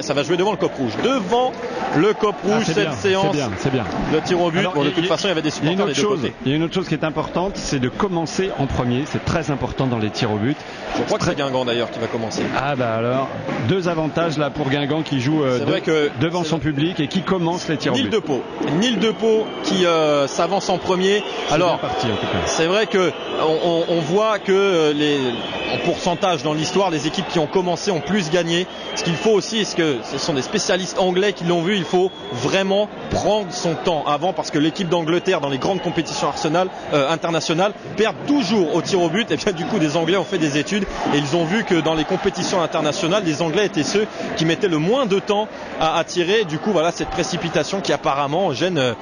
Ça va jouer devant le COP rouge. Devant le COP rouge, cette séance c'est bien. de tir au but. Alors, bon, de toute façon, il y avait des supporters des deux côtés. Il y a une autre chose qui est importante, c'est de commencer en premier. C'est très important dans les tirs au but. Je crois que c'est Guingamp d'ailleurs qui va commencer. Ah bah alors, deux avantages là pour Guingamp qui joue devant son public et qui commence les tirs au but. Nil de Pau qui s'avance en premier. Alors, c'est vrai que on voit que en pourcentage dans l'histoire, les équipes qui ont commencé ont plus gagné. Ce qu'il faut aussi, est-ce que ce sont des spécialistes anglais qui l'ont vu, il faut vraiment prendre son temps avant, parce que l'équipe d'Angleterre dans les grandes compétitions internationales perd toujours au tir au but. Et bien du coup, des Anglais ont fait des études et ils ont vu que dans les compétitions internationales, les Anglais étaient ceux qui mettaient le moins de temps à tirer. Du coup, voilà, cette précipitation qui apparemment gêne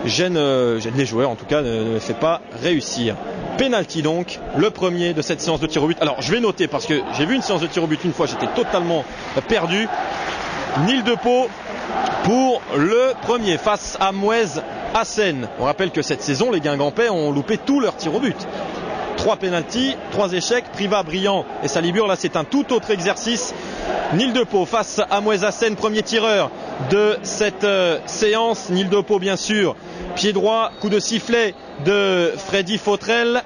les joueurs, en tout cas ne les fait pas réussir. Penalty donc, le premier de cette séance de tir au but. Alors je vais noter, parce que j'ai vu une séance de tir au but une fois, j'étais totalement perdu. Nil de Pau pour le premier face à Mouez Assen. On rappelle que cette saison, les Guingampais ont loupé tous leurs tirs au but. 3 pénaltys, 3 échecs, Privat, Briand et Salibur. Là, c'est un tout autre exercice. Nil de Pau face à Mouez Assen, premier tireur de cette séance. Nil de Pau, bien sûr, pied droit, coup de sifflet de Freddy Fautrel.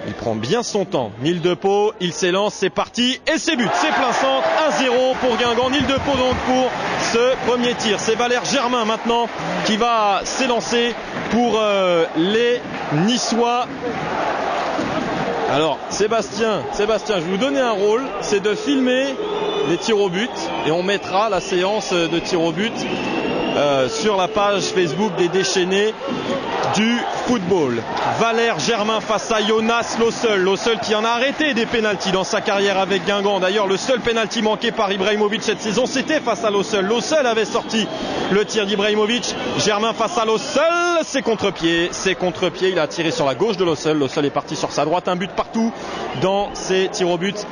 Il prend bien son temps. Nil de Pau, il s'élance, c'est parti et c'est but. C'est plein centre, 1-0 pour Guingamp. Nil de Pau donc pour ce premier tir. C'est Valère Germain maintenant qui va s'élancer pour les Niçois. Alors Sébastien, je vais vous donner un rôle, c'est de filmer les tirs au but et on mettra la séance de tirs au but sur la page Facebook des déchaînés du football. Valère Germain face à Jonas Lossel. Lossel qui en a arrêté des pénaltys dans sa carrière avec Guingamp. D'ailleurs, le seul pénalty manqué par Ibrahimovic cette saison, c'était face à Lossel. Lossel avait sorti le tir d'Ibrahimovic. Germain face à Lossel, c'est contre-pied. Il a tiré sur la gauche de Lossel. Lossel est parti sur sa droite. Un but partout dans ces tirs au but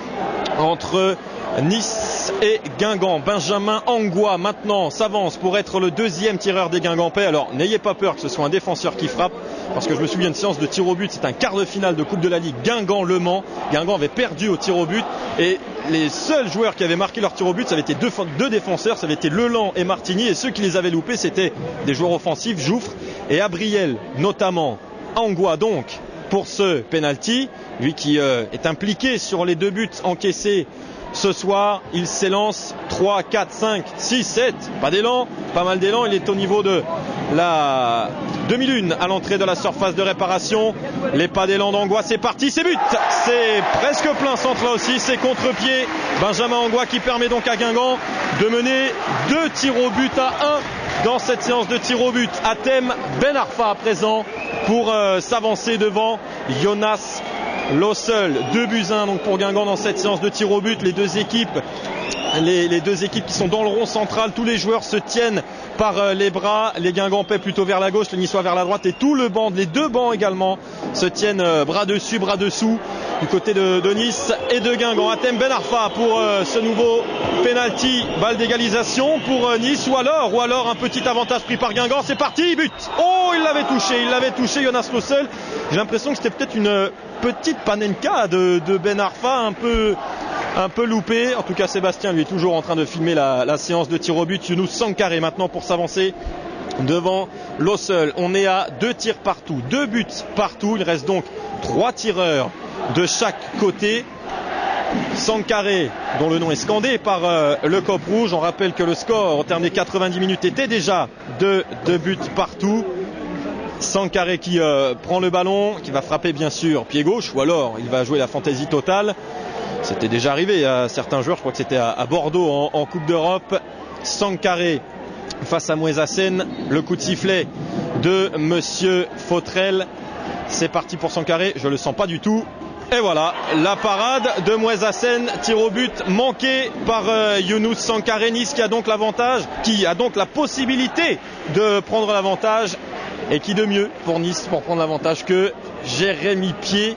entre Nice et Guingamp. Benjamin Angoua maintenant s'avance pour être le deuxième tireur des Guingampais. Alors n'ayez pas peur que ce soit un défenseur qui frappe, parce que je me souviens d'une séance de tir au but, c'est un quart de finale de Coupe de la Ligue Guingamp-Le Mans. Guingamp avait perdu au tir au but et les seuls joueurs qui avaient marqué leur tir au but, ça avait été deux défenseurs, ça avait été Leland et Martigny, et ceux qui les avaient loupés, c'était des joueurs offensifs, Jouffre et Abriel notamment. Angoua donc pour ce penalty, lui qui est impliqué sur les 2 buts encaissés ce soir. Il s'élance, 3, 4, 5, 6, 7, pas mal d'élan, il est au niveau de la demi-lune à l'entrée de la surface de réparation. Les pas d'élan d'Angoua, c'est parti, c'est but, c'est presque plein centre là aussi, c'est contre-pied. Benjamin Angoua qui permet donc à Guingamp de mener 2 tirs au but à 1 dans cette séance de tir au but. Hatem Ben Arfa à présent pour s'avancer devant Jonas Lossel. 2-1 donc pour Guingamp dans cette séance de tir au but. Les deux équipes qui sont dans le rond central, tous les joueurs se tiennent par les bras, les Guingampais plutôt vers la gauche, les Niçois vers la droite, et tout le banc, les 2 bancs également se tiennent bras dessus, bras dessous du côté de Nice et de Guingamp. Hatem Ben Arfa pour ce nouveau penalty, balle d'égalisation pour Nice, ou alors un petit avantage pris par Guingamp. C'est parti, but. Oh, il l'avait touché Jonas Lossel. J'ai l'impression que c'était peut-être une petite panenka de Ben Arfa, un peu loupé. En tout cas, Sébastien lui est toujours en train de filmer la séance de tir au but. Younous Sankaré maintenant pour s'avancer devant Lossel. On est à 2 tirs partout, 2 buts partout. Il reste donc 3 tireurs de chaque côté. Sankaré, dont le nom est scandé par le COP rouge. On rappelle que le score au terme des 90 minutes était déjà de 2 buts partout. Sankaré qui prend le ballon, qui va frapper bien sûr pied gauche, ou alors il va jouer la fantaisie totale. C'était déjà arrivé à certains joueurs, je crois que c'était à Bordeaux en Coupe d'Europe. Sankaré face à Mouez Assen, le coup de sifflet de Monsieur Fautrel. C'est parti pour Sankaré, je le sens pas du tout. Et voilà, la parade de Mouez Assen, tir au but manqué par Younous Sankaré. Nice qui a donc l'avantage, qui a donc la possibilité de prendre l'avantage. Et qui de mieux pour Nice pour prendre l'avantage que Jérémy Pied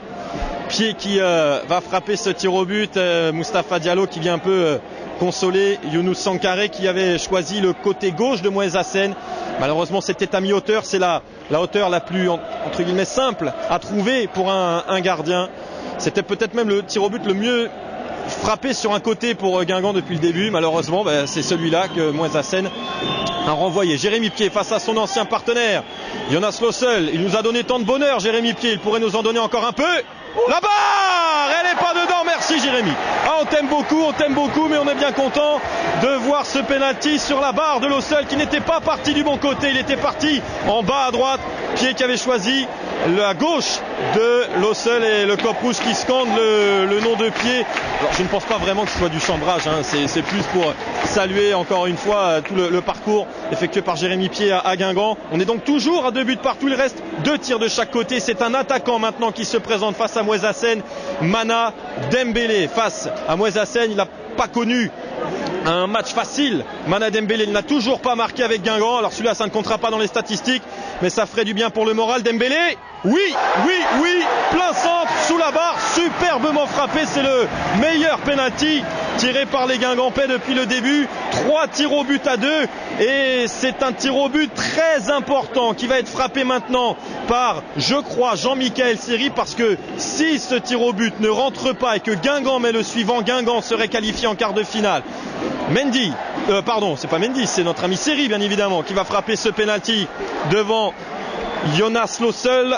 qui va frapper ce tir au but. Moustapha Diallo qui vient un peu consoler Younous Sankaré qui avait choisi le côté gauche de Mouez Assen. Malheureusement c'était à mi-hauteur, c'est la hauteur la plus entre guillemets simple à trouver pour un gardien. C'était peut-être même le tir au but le mieux frappé sur un côté pour Guingamp depuis le début. Malheureusement, c'est celui-là que Mouezassen a renvoyé. Jérémy Pied face à son ancien partenaire Jonas Lossel. Il nous a donné tant de bonheur, Jérémy Pied. Il pourrait nous en donner encore un peu. La barre, elle n'est pas dedans. Merci Jérémy. On t'aime beaucoup, mais on est bien content de voir ce penalty sur la barre de Lossel qui n'était pas parti du bon côté. Il était parti en bas à droite. Pied qui avait choisi la gauche de Lossel et le cop rouge qui scande le nom de Pied. Alors je ne pense pas vraiment que ce soit du chambrage, hein. C'est plus pour saluer encore une fois tout le parcours effectué par Jérémy Pied à Guingamp. On est donc toujours à 2 buts partout. Il reste 2 tirs de chaque côté. C'est un attaquant maintenant qui se présente face à Mouezassen. Mana Dembélé face à Mouezassen. Il n'a pas connu un match facile. Mana Dembélé, il n'a toujours pas marqué avec Guingamp. Alors celui-là, ça ne comptera pas dans les statistiques, mais ça ferait du bien pour le moral. Dembélé, oui, plein centre sous la barre, superbement frappé. C'est le meilleur penalty tiré par les Guingampais depuis le début. 3 tirs au but à 2, et c'est un tir au but très important qui va être frappé maintenant par, je crois, Jean-Michel Seri, parce que si ce tir au but ne rentre pas et que Guingamp met le suivant, Guingamp serait qualifié en quart de finale. Mendy, c'est pas Mendy, c'est notre ami Seri bien évidemment qui va frapper ce penalty devant Jonas Lossel.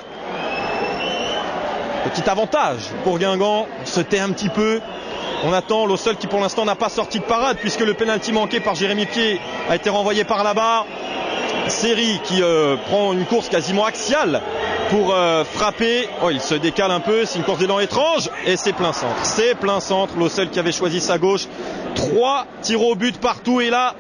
Petit avantage pour Guingamp, on se tait un petit peu. On attend Lossel qui pour l'instant n'a pas sorti de parade puisque le penalty manqué par Jérémy Pied a été renvoyé par la barre. Seri qui prend une course quasiment axiale pour frapper. Il se décale un peu, c'est une course d'élan étrange et c'est plein centre. C'est plein centre, Lossel qui avait choisi sa gauche. 3 tirs au but partout, et là,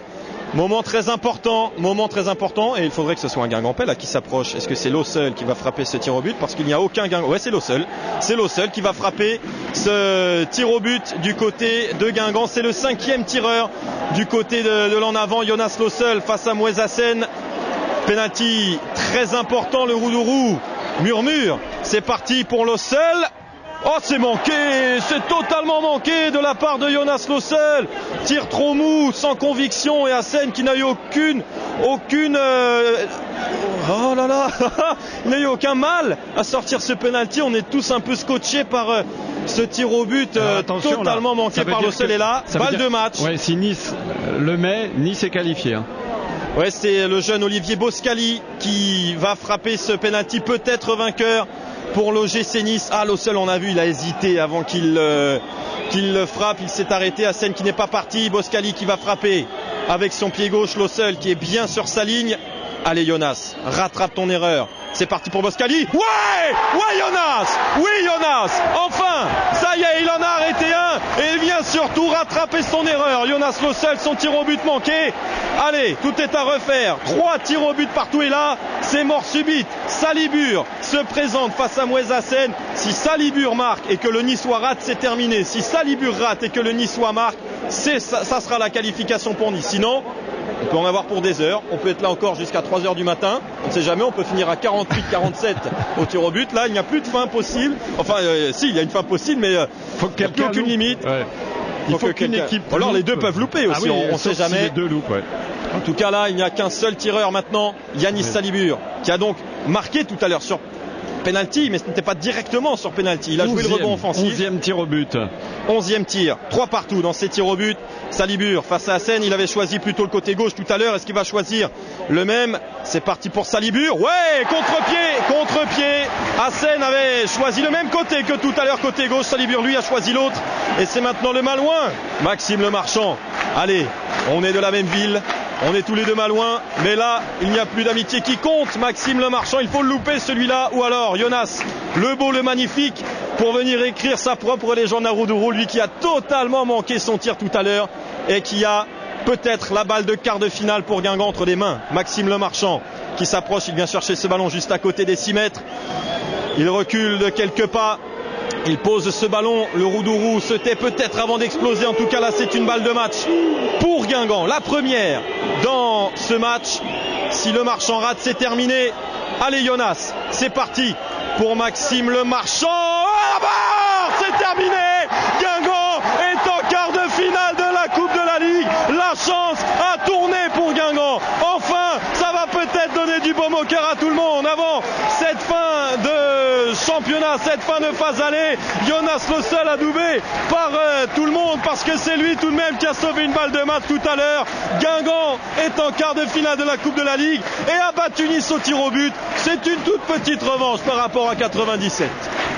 moment très important, et il faudrait que ce soit un Guingampais là qui s'approche. Est-ce que c'est Lossel qui va frapper ce tir au but? Parce qu'il n'y a aucun Guingamp. Ouais, c'est Lossel qui va frapper ce tir au but du côté de Guingamp. C'est le 5e tireur du côté de l'en avant, Jonas Lossel face à Mouezassen. Penalty très important, le Roudourou murmure. C'est parti pour Lossel. Oh, c'est manqué, c'est totalement manqué de la part de Jonas Lossel. Tir trop mou, sans conviction, et Hassen qui n'a eu aucune oh là là, il n'a eu aucun mal à sortir ce penalty. On est tous un peu scotchés par ce tir au but totalement manqué par Lossel. Et là, balle de match. Ouais, si Nice le met, Nice est qualifié. Ouais, c'est le jeune Olivier Boscali qui va frapper ce penalty, peut-être vainqueur pour l'OGC Nice. Lossel, on a vu, il a hésité avant qu'il le frappe. Il s'est arrêté. Hassen qui n'est pas parti. Boscali qui va frapper avec son pied gauche. Lossel qui est bien sur sa ligne. Allez Jonas, rattrape ton erreur. C'est parti pour Boscali. Ouais Jonas. Oui Jonas. Enfin, ça y est, il en a arrêté un. Et il vient surtout rattraper son erreur. Jonas Lossel, son tir au but manqué. Allez, tout est à refaire. 3 tirs au but partout, et là, c'est mort subite. Salibur se présente face à Mouezassen. Si Salibur marque et que le Niçois rate, c'est terminé. Si Salibur rate et que le Niçois marque, ça sera la qualification pour Nice. Sinon, on peut en avoir pour des heures. On peut être là encore jusqu'à 3h du matin. On ne sait jamais, on peut finir à 48-47 au tir au but. Là, il n'y a plus de fin possible. Enfin, si, il y a une fin possible, mais il n'y a plus aucune limite. Ouais. Il faut qu'une équipe. Alors les deux peuvent louper aussi, on ne sait jamais. Si les deux loupent, ouais. En tout cas là, il n'y a qu'un seul tireur maintenant, Yanis Salibur, qui a donc marqué tout à l'heure sur penalty, mais ce n'était pas directement sur penalty. Il a joué le rebond offensif. 11e tir au but. 11e tir, 3 partout dans ces tirs au but. Salibur face à Hassen, il avait choisi plutôt le côté gauche tout à l'heure. Est-ce qu'il va choisir le même? C'est parti pour Salibur. Ouais, contre-pied. Hassen avait choisi le même côté que tout à l'heure, côté gauche. Salibur, lui, a choisi l'autre. Et c'est maintenant le Malouin, Maxime Le Marchand. Allez, on est de la même ville. On est tous les deux malouins, mais là, il n'y a plus d'amitié qui compte. Maxime Le Marchand, il faut le louper celui-là, ou alors Jonas, le beau, le magnifique, pour venir écrire sa propre légende à Roudourou, lui qui a totalement manqué son tir tout à l'heure et qui a peut-être la balle de quart de finale pour Guingamp entre les mains. Maxime Le Marchand qui s'approche, il vient chercher ce ballon juste à côté des 6 mètres. Il recule de quelques pas. Il pose ce ballon, le Roudourou se tait peut-être avant d'exploser. En tout cas là, c'est une balle de match pour Guingamp, la première dans ce match. Si Le Marchand rate, c'est terminé. Allez Jonas, c'est parti pour Maxime Le Marchand. À la barre, c'est terminé. Guingamp est en quart de finale de la Coupe de la Ligue. La chance a tourné pour Guingamp. Enfin, ça va peut-être donner du baume au cœur à tout le monde avant cette fin de championnat voilà, cette fin de phase aller, Jonas Le Seul adoubé par tout le monde parce que c'est lui tout de même qui a sauvé une balle de match tout à l'heure. Guingamp est en quart de finale de la Coupe de la Ligue et a battu Nice au tir au but. C'est une toute petite revanche par rapport à 97.